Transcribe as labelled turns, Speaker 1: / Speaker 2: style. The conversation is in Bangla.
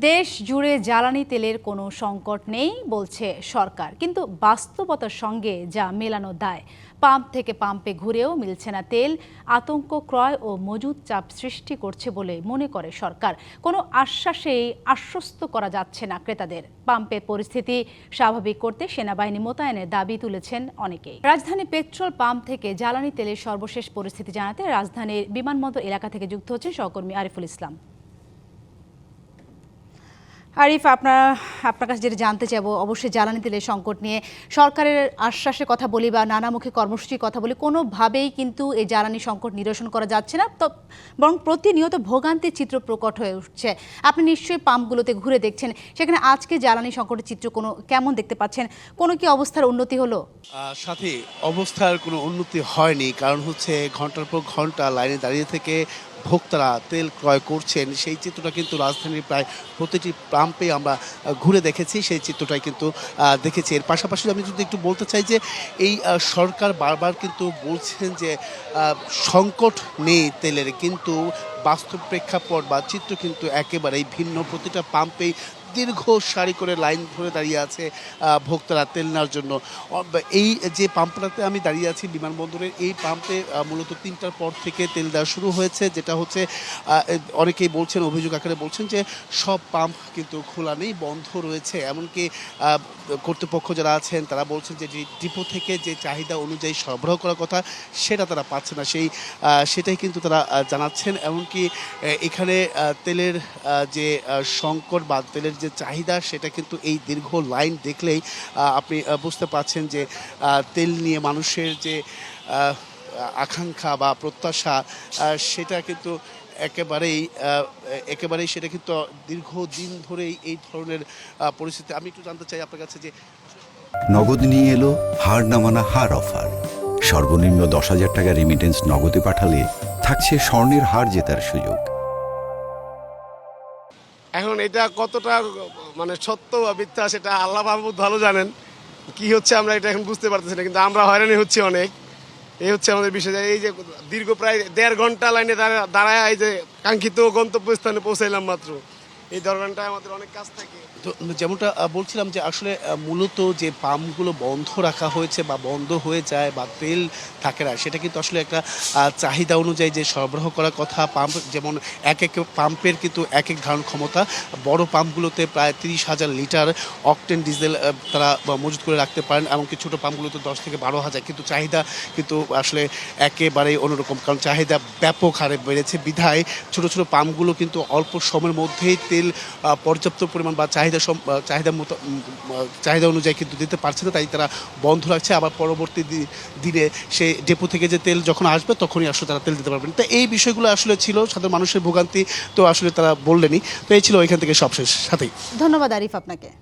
Speaker 1: দেশ জুড়ে জ্বালানি তেলের কোনো সংকট নেই বলছে সরকার, কিন্তু বাস্তবতার সঙ্গে যা মেলানো দায়। পাম্প থেকে পাম্পে ঘুরেও মিলছে না তেল। আতঙ্ক, ক্রয় ও মজুদ চাপ সৃষ্টি করছে বলে মনে করে সরকার। কোনো আশ্বাসেই আশ্বস্ত করা যাচ্ছে না ক্রেতাদের। পাম্পের পরিস্থিতি স্বাভাবিক করতে সেনাবাহিনী মোতায়েনের দাবি তুলেছেন অনেকেই। রাজধানী পেট্রোল পাম্প থেকে জ্বালানি তেলের সর্বশেষ পরিস্থিতি জানাতে রাজধানীর বিমানবন্দর এলাকা থেকে যুক্ত হচ্ছেন সহকর্মী আরিফুল ইসলাম। আরিফ, আপনার কাছে যেটা জানতে চাইবো, অবশ্যই জ্বালানি তেলের সংকট নিয়ে সরকারের আশ্বাসের কথা বলি বা নানামুখী কর্মসূচির কথা বলি, কোনোভাবেই কিন্তু এই জ্বালানি সংকট নিরসন করা যাচ্ছে না, তো বরং প্রতিনিয়ত ভোগান্তির চিত্র প্রকট হয়ে উঠছে। আপনি নিশ্চয়ই পাম্পগুলোতে ঘুরে দেখছেন, সেখানে আজকে জ্বালানি সংকটের চিত্র কেমন দেখতে পাচ্ছেন? কোনো কি অবস্থার উন্নতি হলো?
Speaker 2: সাথে অবস্থার কোনো উন্নতি হয়নি, কারণ হচ্ছে ঘন্টার পর ঘন্টা লাইনে দাঁড়িয়ে থেকে ভোক্তারা তেল ক্রয় করছেন, সেই চিত্রটা কিন্তু রাজধানীর প্রায় প্রতিটি পাম্পে আমরা ঘুরে দেখেছি। সেই চিত্রটাই কিন্তু দেখেছি। এর পাশাপাশি আমি যদি একটু বলতে চাই যে এই সরকার বারবার কিন্তু বলছেন যে সংকট নেই তেলের, কিন্তু বাস্তব প্রেক্ষাপট বা চিত্র কিন্তু একেবারেই ভিন্ন। প্রতিটা পাম্পেই দীর্ঘ সারি করে লাইন ধরে দাঁড়িয়ে আছে ভোক্তারা তেল নেওয়ার জন্য। এই যে পাম্পটাতে আমি দাঁড়িয়ে আছি বিমানবন্দরের, এই পাম্পে মূলত 3টার পর থেকে তেল দেওয়া শুরু হয়েছে, যেটা হচ্ছে অনেকেই বলছেন, অভিযোগ আকারে বলছেন যে সব পাম্প কিন্তু খোলা নেই, বন্ধ রয়েছে। এমনকি কর্তৃপক্ষ যারা আছেন তারা বলছেন যে ডিপো থেকে যে চাহিদা অনুযায়ী সরবরাহ করার কথা সেটা তারা পাচ্ছে না, সেটাই কিন্তু তারা জানাচ্ছেন। এমনকি এখানে তেলের যে সংকট বা তেলের যে চাহিদা, সেটা কিন্তু এই দীর্ঘ লাইন দেখলেই আপনি বুঝতে পারছেন যে তেল নিয়ে মানুষের যে আকাঙ্ক্ষা বা প্রত্যাশা, সেটা কিন্তু একেবারেই সেটা কিন্তু দীর্ঘদিন ধরেই এই ধরনের পরিস্থিতি। আমি একটু জানতে চাই আপনার কাছে যে
Speaker 3: নগদ নিয়ে এলো হার না মানা হার অফার। সর্বনিম্ন 10,000 টাকা রেমিটেন্স নগদে পাঠালে থাকছে স্বর্ণের হার জেতার সুযোগ।
Speaker 4: এখন এটা কতটা মানে সত্য বা মিথ্যা সেটা আল্লাহ মাহমুদ ভালো জানেন। কি হচ্ছে আমরা এটা এখন বুঝতে পারতেছি না, কিন্তু আমরা হয়রানি হচ্ছি অনেক। এই হচ্ছে আমাদের বিষয়। এই যে দীর্ঘ প্রায় 1.5 ঘন্টা লাইনে দাঁড়ায় এই যে কাঙ্ক্ষিত গন্তব্যস্থানে পৌঁছাইলাম মাত্র, এই 1.5 ঘন্টায় আমাদের অনেক কাজ থাকে।
Speaker 2: তো যেমনটা বলছিলাম যে আসলে মূলত যে পাম্পগুলো বন্ধ রাখা হয়েছে বা বন্ধ হয়ে যায় বা তেল থাকে না, সেটা কিন্তু আসলে একটা চাহিদা অনুযায়ী যে সরবরাহ করার কথা। পাম্প যেমন এক পাম্পের কিন্তু এক ধারণ ক্ষমতা। বড় পাম্পগুলোতে প্রায় 30,000 লিটার অকটেন ডিজেল তারা মজুত করে রাখতে পারেন, এমনকি ছোটো পাম্পগুলোতে 10 থেকে 12,000। কিন্তু চাহিদা কিন্তু আসলে একেবারেই অন্যরকম, কারণ চাহিদা ব্যাপক হারে বেড়েছে বিধায় ছোটো ছোটো পাম্পগুলো কিন্তু অল্প সময়ের মধ্যেই তেল পর্যাপ্ত পরিমাণ বা চাহিদা অনুযায়ী কিন্তু দিতে পারছে না, তাই তারা বন্ধ রাখছে। আবার পরবর্তী দিনে সে ডেপো থেকে যে তেল যখন আসবে তখনই আসলে তারা তেল দিতে পারবেন। তো এই বিষয়গুলো আসলে ছিল সাধারণ মানুষের ভোগান্তি, তো আসলে তারা বললেনই। তো এই ছিল এখান থেকে সবশেষ। সাথেই
Speaker 1: ধন্যবাদ আরিফ আপনাকে।